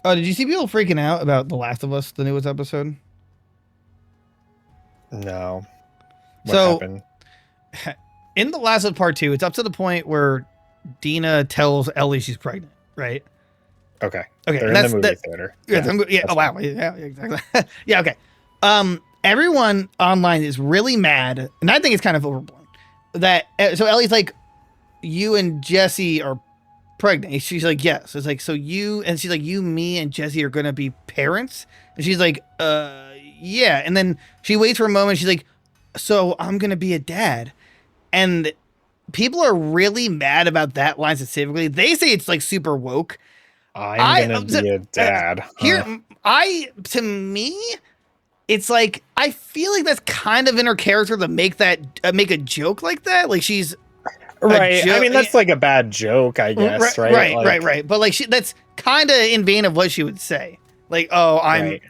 Oh, did you see people freaking out about The Last of Us, the newest episode? No. What So happened? in The Last of Us Part 2, it's up to the point where Dina tells Ellie she's pregnant, right? Okay. Okay, They're and in the that's movie that. theater. Yeah. Oh wow. Yeah. Exactly. Yeah. Okay. Everyone online is really mad, and I think it's kind of overblown. That so Ellie's like, you and Jesse are pregnant. She's like, yes. It's like, so you and she's like, you, me, and Jesse are gonna be parents. And she's like, yeah. And then she waits for a moment. She's like, so I'm gonna be a dad. And people are really mad about that line specifically. They say it's like super woke. I'm gonna be a dad. Here, to me, it's like I feel like that's kind of in her character to make that make a joke like that. Like she's right. I mean, that's like a bad joke, I guess. Right. Right. But like that's kind of in vein of what she would say. Like, oh, Right.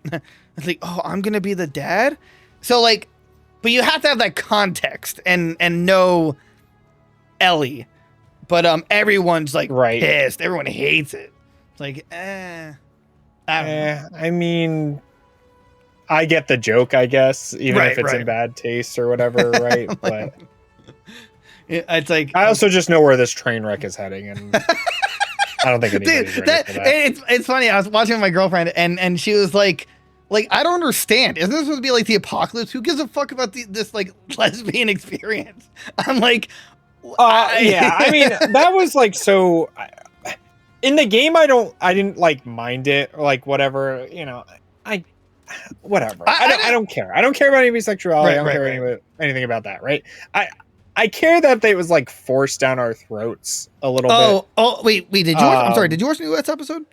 it's like, oh, I'm gonna be the dad. So like, but you have to have that context and know Ellie. But everyone's like pissed. Everyone hates it. It's like, I don't know. I mean, I get the joke, I guess, even if it's in bad taste or whatever, right? But it's like I also just know where this train wreck is heading, and I don't think anybody's ready for that. It's funny. I was watching with my girlfriend, and she was like, I don't understand. Isn't this supposed to be like the apocalypse? Who gives a fuck about this like lesbian experience? I'm like, yeah. I mean, that was like so. In the game, I didn't like mind it or like whatever. You know, whatever. I don't care. I don't care about any bisexuality. I don't care about anything about that. Right. I care that it was like forced down our throats a little bit. Oh, wait. Did you watch? I'm sorry. Did you watch the newest episode?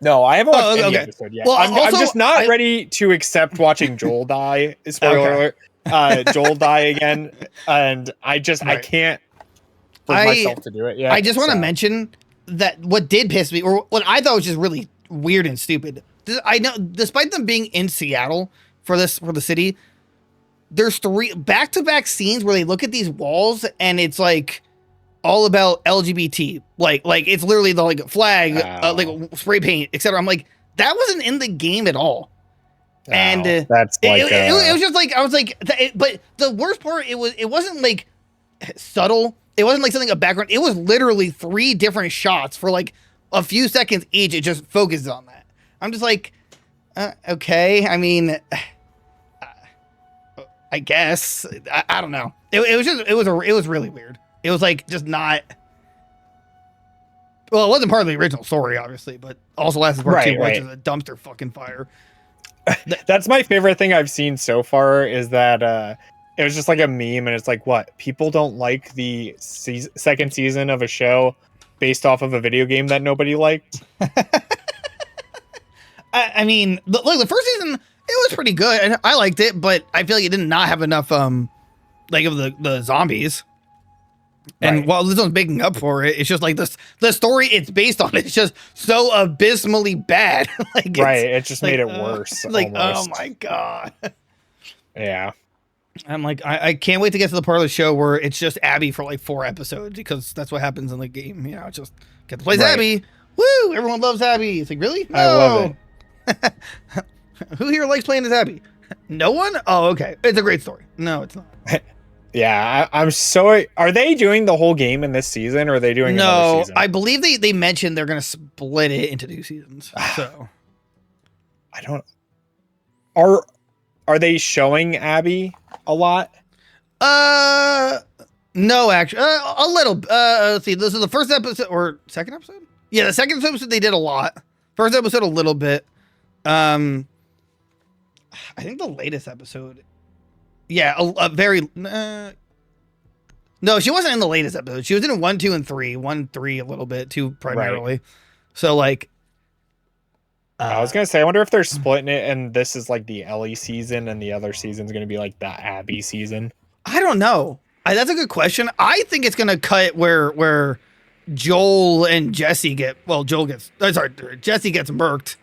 No, I haven't watched any episode yet. Well, I'm just not ready to accept watching Joel die. Spoiler alert. Joel die again, and I can't bring myself to do it yet. I just want to mention that what did piss me, or what I thought was just really weird and stupid. I know, despite them being in Seattle for the city, there's 3 back-to-back scenes where they look at these walls and it's like all about LGBT, like it's literally the like flag, like spray paint, etc. I'm like, that wasn't in the game at all. And that's like it was just like I was like, but the worst part, it wasn't like subtle. It wasn't like something a background. It was literally 3 different shots for like a few seconds each. It just focuses on that. I'm just like, okay. I mean, I guess I don't know. It was really weird. It was like just not. Well, it wasn't part of the original story, obviously, but also Last of Us Part 2, which is a dumpster fucking fire. That's my favorite thing I've seen so far is that it was just like a meme, and it's like, what? People don't like the second season of a show based off of a video game that nobody liked? I mean, look, the first season, it was pretty good. I liked it, but I feel like it did not have enough, like of the zombies. And while this one's making up for it, it's just like the story it's based on is just so abysmally bad. Like it just made it worse. Like, almost. oh my God. Yeah. I'm like, I can't wait to get to the part of the show where it's just Abby for like 4 episodes, because that's what happens in the game. You know, it's just get to play Abby. Woo! Everyone loves Abby. It's like, really? No. I love it. Who here likes playing as Abby? No one? Oh, okay. It's a great story. No, it's not. Yeah, I'm so. Are they doing the whole game in this season, or are they doing another season? I believe they mentioned they're going to split it into 2 seasons. So I don't. Are they showing Abby a lot? No, actually, a little. Let's see. This is the first episode or second episode. Yeah, the second episode they did a lot. First episode a little bit. I think the latest episode. Yeah, a very. No, she wasn't in the latest episode. She was in 1, 2, and 3. 1, 3 a little bit. 2 primarily. Right. So like. I was gonna say, I wonder if they're splitting it, and this is like the Ellie season, and the other season's gonna be like the Abby season. I don't know. That's a good question. I think it's gonna cut where Joel and Jesse get. Well, Jesse gets murked,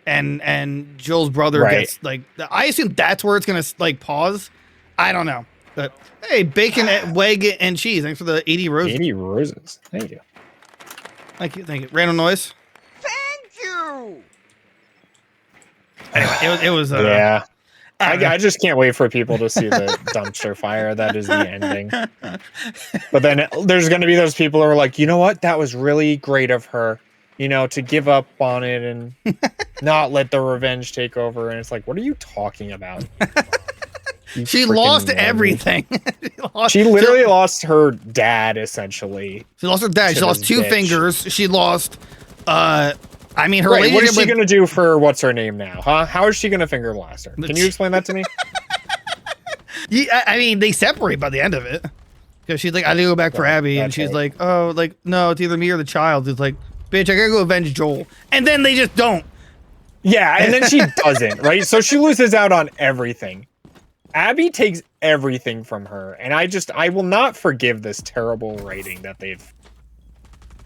and Joel's brother gets like. I assume that's where it's gonna like pause. I don't know. But hey, bacon, egg, and cheese. Thanks for the 80 roses. 80 roses. Thank you. Thank you. Random noise. Thank you. It was yeah. I I just can't wait for people to see the dumpster fire. That is the ending. But then there's going to be those people who are like, you know what? That was really great of her, you know, to give up on it and not let the revenge take over. And it's like, what are you talking about? She lost everything. She literally lost her dad, essentially. She lost her dad. She lost two fingers. She lost, I mean, her right, what is she going to do for what's her name now, huh? How is she going to finger blast her? Can you explain that to me? Yeah, I mean, they separate by the end of it. Because she's like, I gotta go back for Abby. And she's like, oh, like, no, it's either me or the child. It's like, bitch, I gotta go avenge Joel. And then they just don't. Yeah, and then she doesn't, right? So she loses out on everything. Abby takes everything from her. And I will not forgive this terrible writing that they've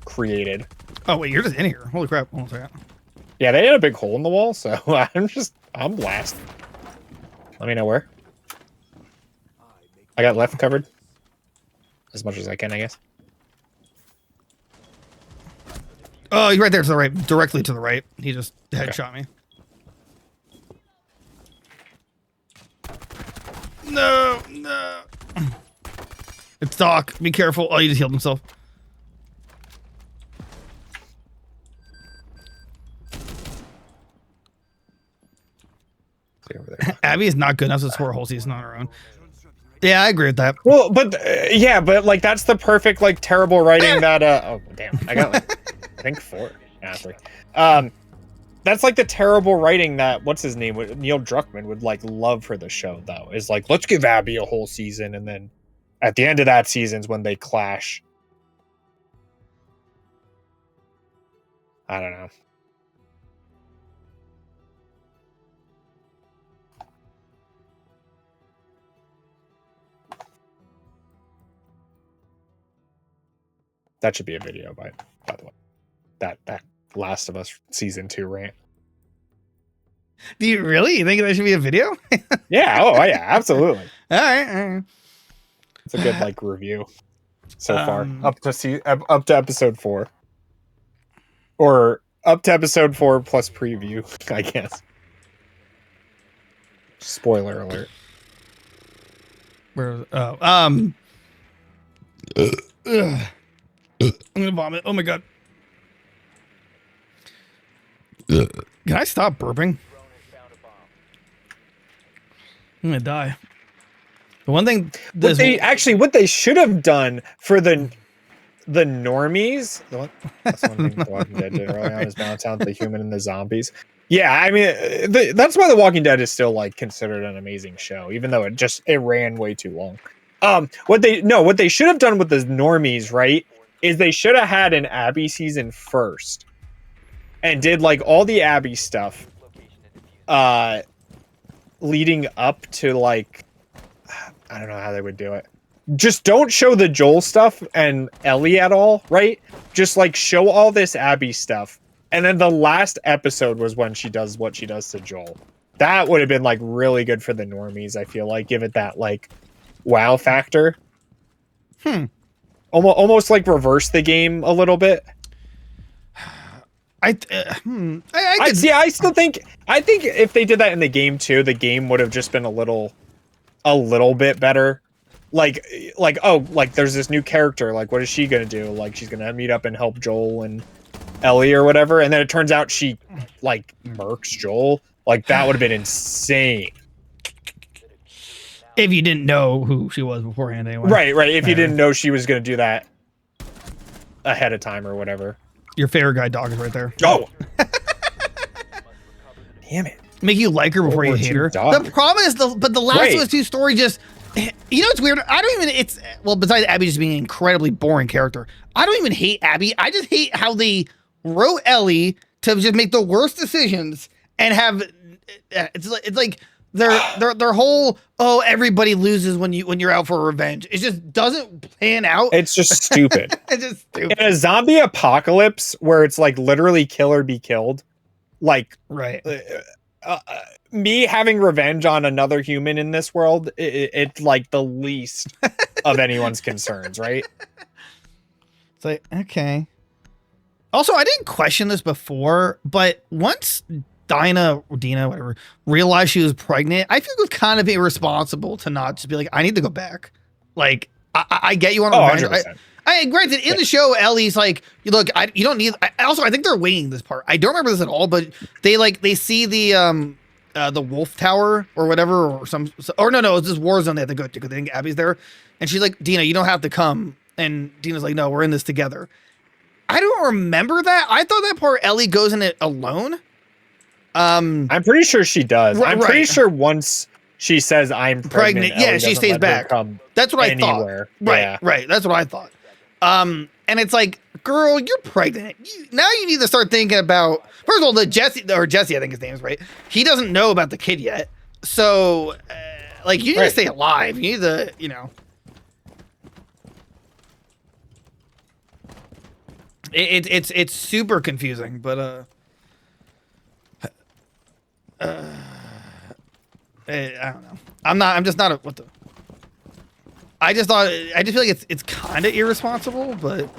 created. Oh, wait, you're just in here. Holy crap. Hold on a second. Yeah, they had a big hole in the wall, so I'm blasted. Let me know where. I got left covered. As much as I can, I guess. Oh, he's right there to the right. Directly to the right. He just headshot me. No. It's Doc. Be careful. Oh, he just healed himself. Over there. Abby is not good enough to score a whole season on her own. Yeah, I agree with that. Well, but yeah, but like that's the perfect like terrible writing that oh damn, I got like I think 4. Yeah, 3. That's like the terrible writing that what's his name Neil Druckmann would like love for the show though. Is like let's give Abby a whole season and then at the end of that season's when they clash. I don't know. That should be a video, by the way. That Last of Us season 2 rant. Do you really? You think that should be a video? Yeah. Oh, yeah. Absolutely. All right. It's a good like review so far, up to episode 4, or up to episode 4 plus preview, I guess. Spoiler alert. I'm gonna vomit. Oh my god. Can I stop burping? I'm gonna die. The one thing what they should have done for the normies. That's one thing The Walking Dead did early on is balance out the human and the zombies. Yeah, I mean that's why The Walking Dead is still like considered an amazing show, even though it ran way too long. What they should have done with the normies, right, is they should have had an Abby season first and did like all the Abby stuff leading up to like I don't know how they would do it. Just don't show the Joel stuff and Ellie at all, right? Just like show all this Abby stuff. And then the last episode was when she does what she does to Joel. That would have been like really good for the normies, I feel like. Give it that like wow factor. Almost like reverse the game a little bit. I still think if they did that in the game too, the game would have just been a little bit better. Like there's this new character, like what is she gonna do? Like she's gonna meet up and help Joel and Ellie or whatever, and then it turns out she like murks Joel. Like that would have been insane. If you didn't know who she was beforehand anyway. Right. If you didn't know she was gonna do that ahead of time or whatever. Your favorite guy dog is right there. Oh. Damn it. Make you like her before you hate her. The problem is but the Last of Us 2 story just, you know, it's weird. Besides Abby just being an incredibly boring character, I don't even hate Abby. I just hate how they wrote Ellie to just make the worst decisions and have, it's like their whole, everybody loses when you're out for revenge. It just doesn't pan out. It's just stupid. It's just stupid. In a zombie apocalypse where it's like literally kill or be killed, like right. Me having revenge on another human in this world, it's like the least of anyone's concerns, right? It's like, okay. Also, I didn't question this before, but once Dinah or Dina, whatever, realized she was pregnant, I feel it was kind of irresponsible to not just be like, I need to go back. Like, I get you on revenge. Granted, in the show, Ellie's like, look, you don't need. I think they're winging this part. I don't remember this at all, but they see the Wolf Tower or whatever, or no, it's this war zone they have to go to because they think Abby's there, and she's like, Dina, you don't have to come, and Dina's like, no, we're in this together. I don't remember that. I thought that part Ellie goes in it alone. I'm pretty sure she does. I'm pretty sure once she says I'm pregnant, yeah, she stays back. That's what I thought. Right. That's what I thought. And it's like, girl, you're pregnant. Now you need to start thinking about, first of all, Jesse, I think his name is right. He doesn't know about the kid yet. So, like, you need to stay alive. You need to, it's super confusing, but, I don't know. I'm just not what the. I just feel like it's kind of irresponsible, but.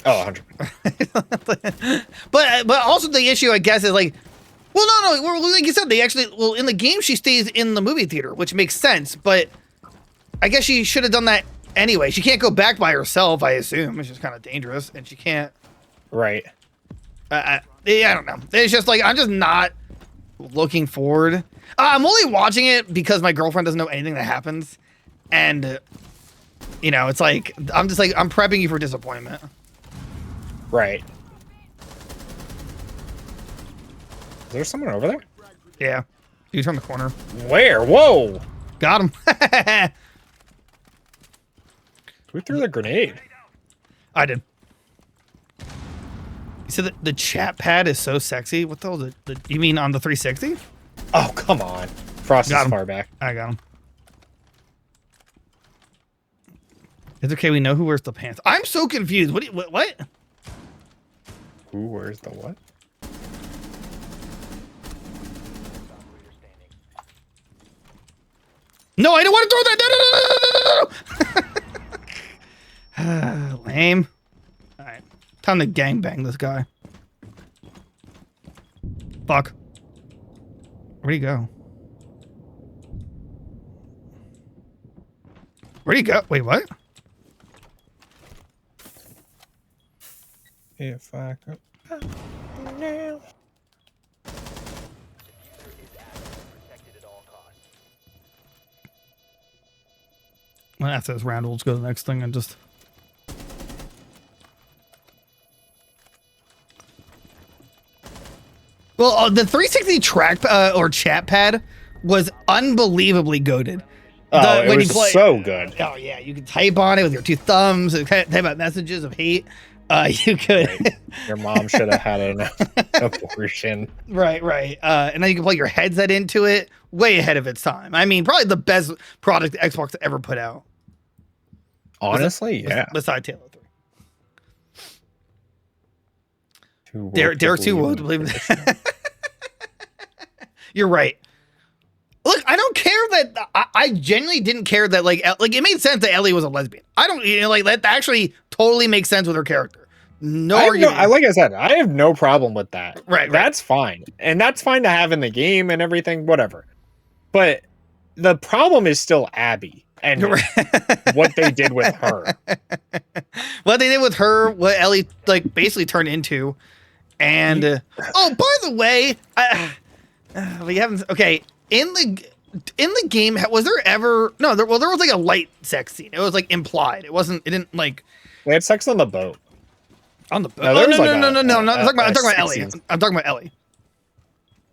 Oh, 100%. but also the issue, I guess, is like, well, no, like you said, in the game she stays in the movie theater, which makes sense, but I guess she should have done that anyway. She can't go back by herself, I assume. It's just kind of dangerous, and she can't. Right. I don't know. It's just like, I'm just not looking forward. I'm only watching it because my girlfriend doesn't know anything that happens, and it's like I'm prepping you for disappointment. Right. Is there someone over there? Yeah, he's from the corner. Where? Whoa! Got him. Who threw the grenade? I did. You said that the chat pad is so sexy. What the hell? You mean on the 360? Oh, come on. Frost is far back. I got him. It's okay. We know who wears the pants. I'm so confused. What? Who wears the what? No, I don't want to throw that. No. Lame. All right. Time to gangbang this guy. Fuck. Where'd he go? Where'd he go? Wait, what? If I could. No. Well, after this round, we'll just go to the next thing and just. Well, the 360 track or chat pad was unbelievably goated. It was so good. Oh yeah, you could type on it with your two thumbs. Type out messages of hate. You could. Right. Your mom should have had an abortion. Right. And then you can plug your headset into it. Way ahead of its time. I mean, probably the best product Xbox ever put out. Honestly, yeah. Besides Halo 3. Derek too would believe that. You're right. Look, I don't care that I genuinely didn't care that like it made sense that Ellie was a lesbian. I don't that actually totally makes sense with her character. No argument. Like I said, I have no problem with that. Right. That's fine. And that's fine to have in the game and everything, whatever. But the problem is still Abby and what they did with her. What they did with her, what Ellie basically turned into. And oh, by the way, we haven't in the game, was there ever there was like a light sex scene. It was like implied. It didn't like they had sex on the boat. On the boat. No. I'm talking about Ellie. I'm talking about Ellie.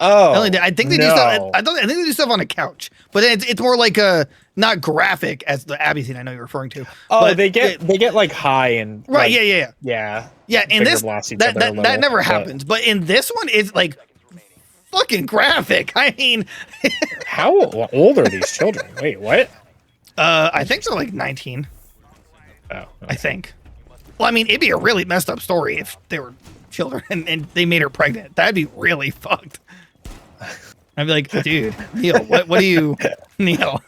Oh, Ellie, I think they do stuff. I think they do stuff on a couch, but it's more like not graphic as the Abby scene I know you're referring to. Oh, but they get like high and right. Like, yeah. In this that never happens, but in this one it's like fucking graphic. I mean, how old are these children? Wait, what? I think they're like 19. Oh, okay. I think. Well, I mean, it'd be a really messed up story if they were children and they made her pregnant. That'd be really fucked. I'd be like, dude, Neil, what do you, Neil?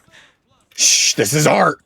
Shh, this is art.